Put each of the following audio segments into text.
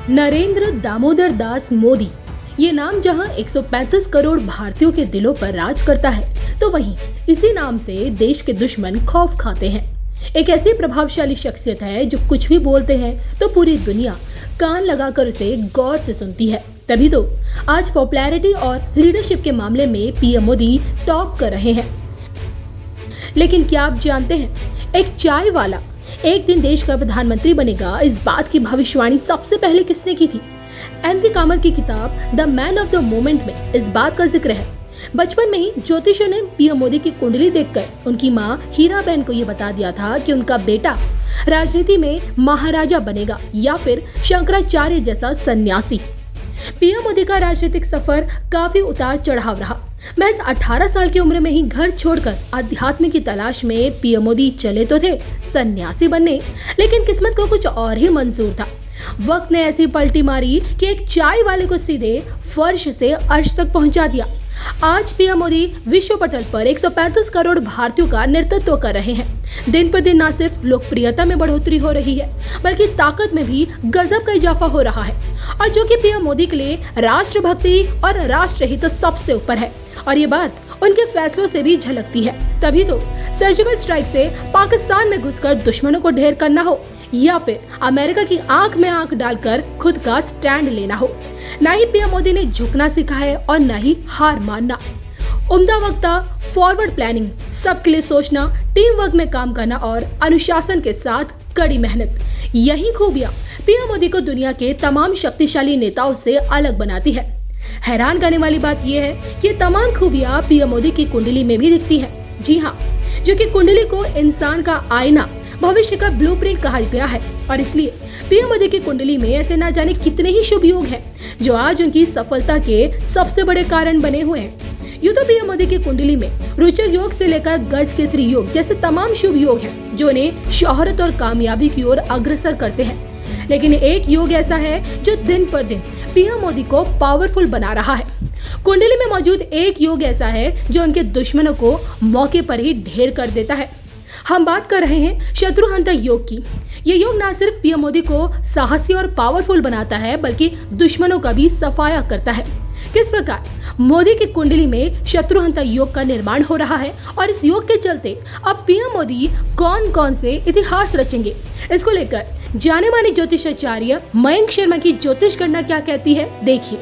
नरेंद्र दामोदर दास मोदी, ये नाम जहां 135 करोड़ भारतीयों के दिलों पर राज करता है, तो वहीं इसी नाम से देश के दुश्मन खौफ खाते हैं। एक ऐसी प्रभावशाली शख्सियत है जो कुछ भी बोलते हैं तो पूरी दुनिया कान लगाकर उसे गौर से सुनती है। तभी तो आज पॉपुलैरिटी और लीडरशिप के मामले में पीएम मोदी टॉप कर रहे हैं। लेकिन क्या आप जानते हैं, एक चाय वाला एक दिन देश का प्रधानमंत्री बनेगा, इस बात की भविष्यवाणी सबसे पहले किसने की थी? एमवी कामत की किताब the man of the moment में इस बात का जिक्र है। बचपन में ही ज्योतिषियों ने पीएम मोदी की कुंडली देखकर उनकी मां हीराबेन को ये बता दिया था कि उनका बेटा राजनीति में महाराजा बनेगा या फिर शंकराचार्य जैसा सन्यासी। पीएम मोदी का राजनीतिक सफर काफी उतार चढ़ाव रहा। महज 18 साल की उम्र में ही घर छोड़कर अध्यात्म की तलाश में पीएम मोदी चले तो थे सन्यासी बनने, लेकिन किस्मत को कुछ और ही मंजूर था। वक्त ने ऐसी पलटी मारी कि एक चाय वाले को सीधे फर्श से अर्श तक पहुंचा दिया। आज पीएम मोदी विश्व पटल पर 135 करोड़ भारतीयों का नेतृत्व कर रहे हैं। दिन पर दिन न सिर्फ लोकप्रियता में बढ़ोतरी हो रही है, बल्कि ताकत में भी गजब का इजाफा हो रहा है, और जो कि पीएम मोदी के लिए राष्ट्रभक्ति और राष्ट्रहित तो सबसे ऊपर है। और ये बात उनके फैसलों से भी झलकती है। तभी तो सर्जिकल स्ट्राइक से पाकिस्तान में घुसकर दुश्मनों को ढेर करना हो या फिर अमेरिका की आंख में आंख डालकर खुद का स्टैंड लेना हो, ना ही पीएम मोदी ने झुकना सीखा है और ना ही हार मानना। उम्दा वक्ता, फॉरवर्ड प्लानिंग, सबके लिए सोचना, टीम वर्क में काम करना और अनुशासन के साथ कड़ी मेहनत, यही खूबियां पीएम मोदी को दुनिया के तमाम शक्तिशाली नेताओं से अलग बनाती है। हैरान करने वाली बात यह है कि ये तमाम खूबियां पीएम मोदी की कुंडली में भी दिखती हैं। जी हाँ, जो कि कुंडली को इंसान का आईना, भविष्य का ब्लूप्रिंट कहा गया है, और इसलिए पीएम मोदी की कुंडली में ऐसे ना जाने कितने ही शुभ योग हैं जो आज उनकी सफलता के सबसे बड़े कारण बने हुए हैं। यूं तो पीएम मोदी की कुंडली में रोचक योग से लेकर गज केसरी योग जैसे तमाम शुभ योग हैं जो उन्हें शोहरत और कामयाबी की ओर अग्रसर करते हैं, लेकिन एक योग ऐसा है जो दिन पर दिन पीएम मोदी को पावरफुल बना रहा है। कुंडली में मौजूद एक योग ऐसा है जो उनके दुश्मनों को मौके पर ही ढेर कर देता है। हम बात कर रहे हैं शत्रुहंता योग की। ये योग न सिर्फ पीएम मोदी को साहसी और पावरफुल बनाता है, बल्कि दुश्मनों का भी सफाया करता है। किस प्रकार मोदी की कुंडली में शत्रुहंता योग का निर्माण हो रहा है और इस योग के चलते अब पीएम मोदी कौन कौन से इतिहास रचेंगे, इसको लेकर जाने माने ज्योतिषाचार्य मयंक शर्मा की ज्योतिष गणना क्या कहती है, देखिए।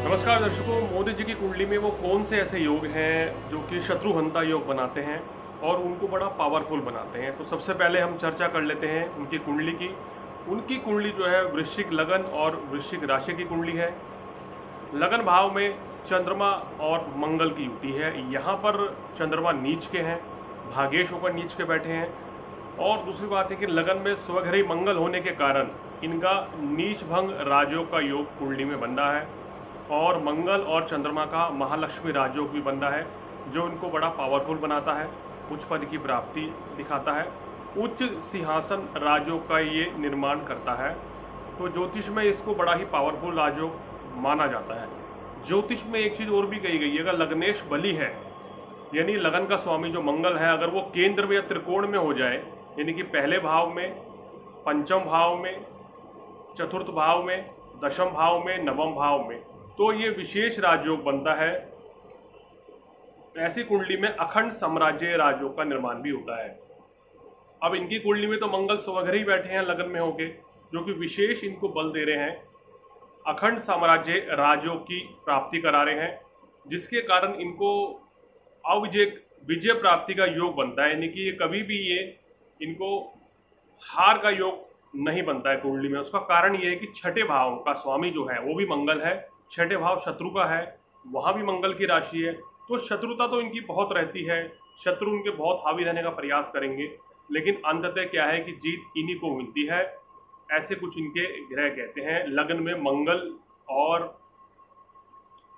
नमस्कार दर्शकों, मोदी जी की कुंडली में वो कौन से ऐसे योग हैं जो कि शत्रुहंता योग बनाते हैं और उनको बड़ा पावरफुल बनाते हैं। तो सबसे पहले हम चर्चा कर लेते हैं उनकी कुंडली की। उनकी कुंडली जो है वृश्चिक लगन और वृश्चिक राशि की कुंडली है। लगन भाव में चंद्रमा और मंगल की युति है। यहाँ पर चंद्रमा नीच के हैं, भागेश होकर नीच के बैठे हैं। और दूसरी बात है कि लगन में स्वग्रही मंगल होने के कारण इनका नीच भंग राजयोग का योग कुंडली में बन रहा है, और मंगल और चंद्रमा का महालक्ष्मी राजयोग भी बन रहा है जो इनको बड़ा पावरफुल बनाता है, उच्च पद की प्राप्ति दिखाता है, उच्च सिंहासन राजयोग का ये निर्माण करता है। तो ज्योतिष में इसको बड़ा ही पावरफुल राजयोग माना जाता है। ज्योतिष में एक चीज़ और भी कही गई है, अगर लग्नेश बली है, यानी लगन का स्वामी जो मंगल है, अगर वो केंद्र में या त्रिकोण में हो जाए, यानी कि पहले भाव में, पंचम भाव में, चतुर्थ भाव में, दशम भाव में, नवम भाव में, तो ये विशेष राजयोग बनता है। ऐसी कुंडली में अखंड साम्राज्य राजयोग का निर्माण भी होता है। अब इनकी कुंडली में तो मंगल स्वग्रही बैठे हैं लगन में होके, जो कि विशेष इनको बल दे रहे हैं, अखंड साम्राज्य राजयोग की प्राप्ति करा रहे हैं, जिसके कारण इनको विजय प्राप्ति का योग बनता है। यानी कि ये कभी भी इनको हार का योग नहीं बनता है कुंडली में। उसका कारण ये है कि छठे भाव का स्वामी जो है वो भी मंगल है, छठे भाव शत्रु का है, वहाँ भी मंगल की राशि है। तो शत्रुता तो इनकी बहुत रहती है, शत्रु उनके बहुत हावी रहने का प्रयास करेंगे, लेकिन अंततः क्या है कि जीत इन्हीं को मिलती है। ऐसे कुछ इनके ग्रह कहते हैं। लगन में मंगल और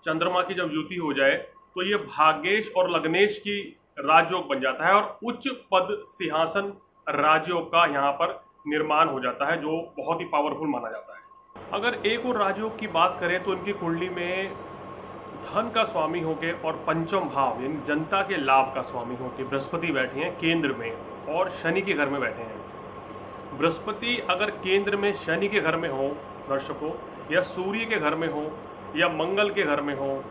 चंद्रमा की जब युति हो जाए तो ये भाग्येश और लग्नेश की राजयोग बन जाता है और उच्च पद सिंहासन राजयोग का यहाँ पर निर्माण हो जाता है, जो बहुत ही पावरफुल माना जाता है। अगर एक और राजयोग की बात करें तो इनकी कुंडली में धन का स्वामी होके और पंचम भाव यानी जनता के लाभ का स्वामी होके बृहस्पति बैठे हैं केंद्र में और शनि के घर में बैठे हैं। बृहस्पति अगर केंद्र में शनि के घर में हो दर्शकों, या सूर्य के घर में हो या मंगल के घर में हो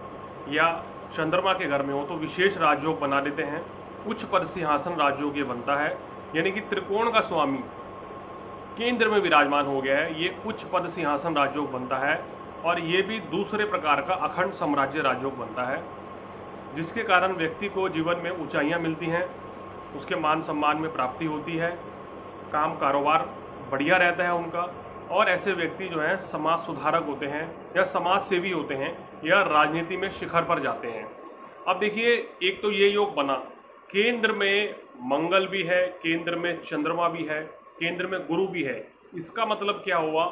या चंद्रमा के घर में हो तो विशेष राजयोग बना देते हैं। उच्च पद सिंहासन राजयोग ये बनता है, यानी कि त्रिकोण का स्वामी केंद्र में विराजमान हो गया है, ये उच्च पद सिंहासन राजयोग बनता है। और ये भी दूसरे प्रकार का अखंड साम्राज्य राजयोग बनता है, जिसके कारण व्यक्ति को जीवन में ऊंचाइयां मिलती हैं, उसके मान सम्मान में प्राप्ति होती है, काम कारोबार बढ़िया रहता है उनका, और ऐसे व्यक्ति जो हैं समाज सुधारक होते हैं या समाज सेवी होते हैं या राजनीति में शिखर पर जाते हैं। अब देखिए, एक तो ये योग बना, केंद्र में मंगल भी है, केंद्र में चंद्रमा भी है, केंद्र में गुरु भी है। इसका मतलब क्या हुआ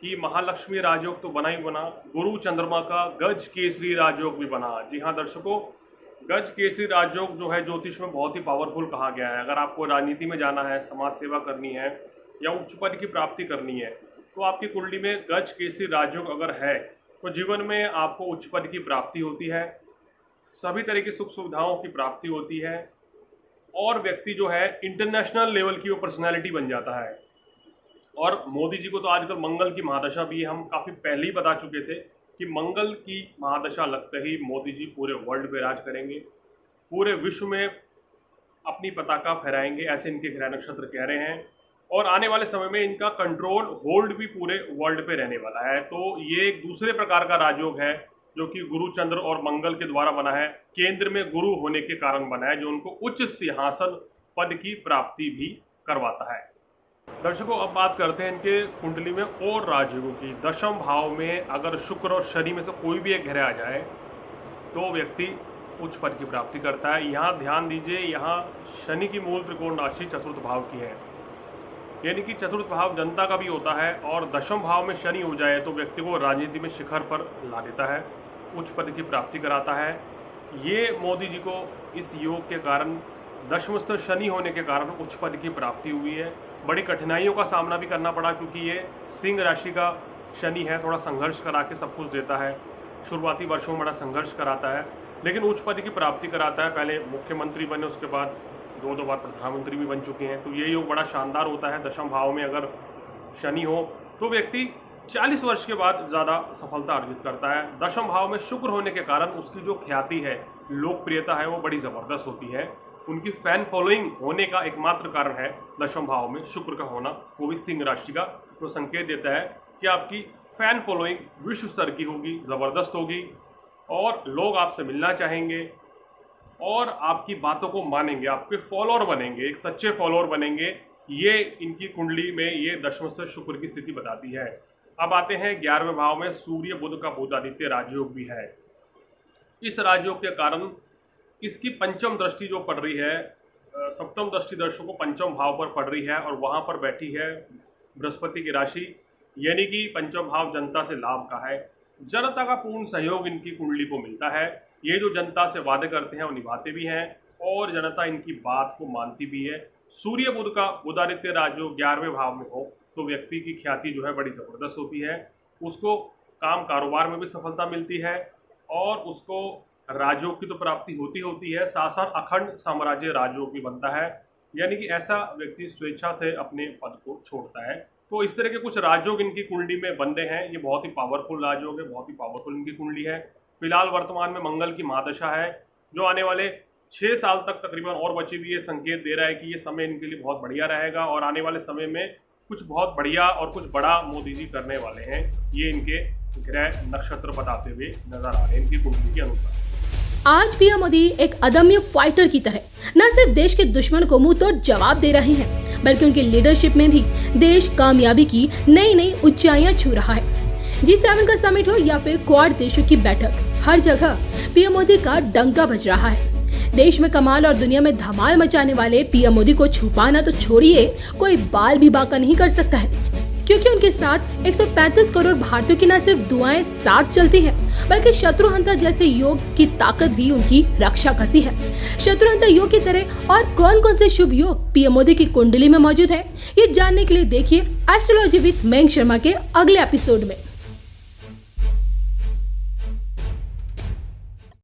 कि महालक्ष्मी राजयोग तो बना ही बना, गुरु चंद्रमा का गज केसरी राजयोग भी बना। जी हाँ दर्शकों, गज केसरी राजयोग जो है ज्योतिष में बहुत ही पावरफुल कहा गया है। अगर आपको राजनीति में जाना है, समाज सेवा करनी है या उच्च पद की प्राप्ति करनी है तो आपकी कुंडली में गज केसरी राजयोग अगर है तो जीवन में आपको उच्च पद की प्राप्ति होती है, सभी तरह की सुख सुविधाओं की प्राप्ति होती है, और व्यक्ति जो है इंटरनेशनल लेवल की वो पर्सनैलिटी बन जाता है। और मोदी जी को तो आजकल मंगल की महादशा भी हम काफ़ी पहले ही बता चुके थे कि मंगल की महादशा लगते ही मोदी जी पूरे वर्ल्ड पे राज करेंगे, पूरे विश्व में अपनी पताका फहराएंगे, ऐसे इनके ग्रह नक्षत्र कह रहे हैं। और आने वाले समय में इनका कंट्रोल होल्ड भी पूरे वर्ल्ड पे रहने वाला है। तो ये एक दूसरे प्रकार का राजयोग है जो कि गुरु चंद्र और मंगल के द्वारा बना है, केंद्र में गुरु होने के कारण बना है, जो उनको उच्च सिंहासन पद की प्राप्ति भी करवाता है। दर्शकों, अब बात करते हैं इनके कुंडली में और राजयोगों की। दशम भाव में अगर शुक्र और शनि में से कोई भी एक ग्रह आ जाए तो व्यक्ति उच्च पद की प्राप्ति करता है। यहाँ ध्यान दीजिए, यहाँ शनि की मूल त्रिकोण राशि चतुर्थ भाव की है, यानी कि चतुर्थ भाव जनता का भी होता है, और दशम भाव में शनि हो जाए तो व्यक्ति को राजनीति में शिखर पर ला देता है, उच्च पद की प्राप्ति कराता है। ये मोदी जी को इस योग के कारण, दशमस्थ शनि होने के कारण उच्च पद की प्राप्ति हुई है। बड़ी कठिनाइयों का सामना भी करना पड़ा क्योंकि ये सिंह राशि का शनि है, थोड़ा संघर्ष करा के सब कुछ देता है, शुरुआती वर्षों में बड़ा संघर्ष कराता है, लेकिन उच्च पद की प्राप्ति कराता है। पहले मुख्यमंत्री बने, उसके बाद दो बार प्रधानमंत्री भी बन चुके हैं। तो ये योग बड़ा शानदार होता है। दशम भाव में अगर शनि हो तो व्यक्ति 40 वर्ष के बाद ज़्यादा सफलता अर्जित करता है। दशम भाव में शुक्र होने के कारण उसकी जो ख्याति है, लोकप्रियता है, वो बड़ी ज़बरदस्त होती है। उनकी फैन फॉलोइंग होने का एकमात्र कारण है दशम भाव में शुक्र का होना, वो भी सिंह राशि का। तो संकेत देता है कि आपकी फैन फॉलोइंग विश्व स्तर की होगी, ज़बरदस्त होगी, और लोग आपसे मिलना चाहेंगे और आपकी बातों को मानेंगे, आपके फॉलोअर बनेंगे, एक सच्चे फॉलोअर बनेंगे। ये इनकी कुंडली में ये दशमस्थ शुक्र की स्थिति बताती है। अब आते हैं 11वें भाव में सूर्य बुध का बुधादित्य राजयोग भी है। इस राजयोग के कारण इसकी पंचम दृष्टि जो पड़ रही है, सप्तम दृष्टि दर्शकों पंचम भाव पर पड़ रही है, और वहाँ पर बैठी है बृहस्पति की राशि, यानी कि पंचम भाव जनता से लाभ का है। जनता का पूर्ण सहयोग इनकी कुंडली को मिलता है। ये जो जनता से वादे करते हैं वो निभाते भी हैं, और जनता इनकी बात को मानती भी है। सूर्य बुध का बुधादित्य राजयोग 11वें भाव में हो तो व्यक्ति की ख्याति जो है बड़ी ज़बरदस्त होती है, उसको काम कारोबार में भी सफलता मिलती है, और उसको राजयोग की तो प्राप्ति होती है, साथ साथ अखंड साम्राज्य राजयोग भी बनता है, यानी कि ऐसा व्यक्ति स्वेच्छा से अपने पद को छोड़ता है। तो इस तरह के कुछ राजयोग इनकी कुंडली में बन रहे हैं। ये बहुत ही पावरफुल राजयोग है, बहुत ही पावरफुल इनकी कुंडली है। फिलहाल वर्तमान में मंगल की महादशा है, जो आने वाले 6 साल तक तकरीबन और बची हुई है। संकेत दे रहा है कि ये समय इनके लिए बहुत बढ़िया रहेगा, और आने वाले समय में कुछ बहुत बढ़िया और कुछ बड़ा मोदी जी करने वाले हैं। ये इनके ग्रह नक्षत्र बताते हुए नजर आ रहे हैं इनकी कुंडली के अनुसार। आज पीएम मोदी एक अदम्य फाइटर की तरह न सिर्फ देश के दुश्मन को मुंह तोड़ जवाब दे रहे हैं, बल्कि उनकी लीडरशिप में भी देश कामयाबी की नई नई ऊंचाइयां छू रहा है। G7 का समिट हो या फिर क्वाड देशों की बैठक, हर जगह पीएम मोदी का डंका बज रहा है। देश में कमाल और दुनिया में धमाल मचाने वाले पीएम मोदी को छुपाना तो छोड़िए, कोई बाल भी बाका नहीं कर सकता है, क्योंकि उनके साथ 135 करोड़ भारतीयों की न सिर्फ दुआएं साथ चलती हैं, बल्कि शत्रुहंता जैसे योग की ताकत भी उनकी रक्षा करती है। शत्रुहंता योग की तरह और कौन कौन से शुभ योग पीएम मोदी की कुंडली में मौजूद है, ये जानने के लिए देखिए एस्ट्रोलॉजी विद मयंक शर्मा के अगले एपिसोड में।